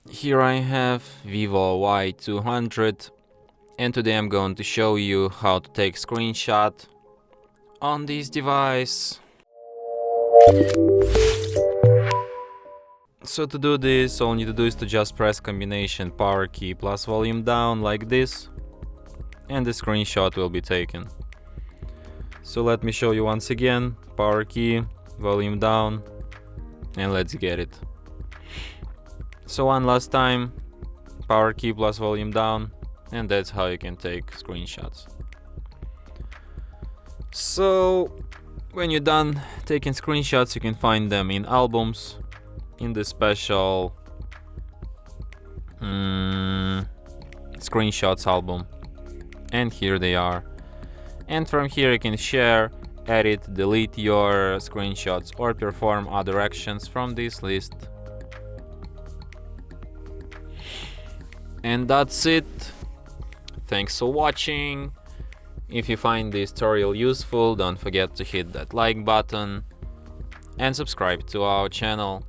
Here I have VIVO Y200, and today I'm going to show you how to take screenshot on this device. So to do this, all you need to do is to just press combination power key plus volume down like this, and the screenshot will be taken. So let me show you once again, power key, volume down, and let's get it. So one last time, power key plus volume down, and that's how you can take screenshots. So when you're done taking screenshots, you can find them in albums, in the special screenshots album, and here they are. And from here you can share, edit, delete your screenshots, or perform other actions from this list. And that's it. Thanks for watching. If you find this tutorial useful, don't forget to hit that like button and subscribe to our channel.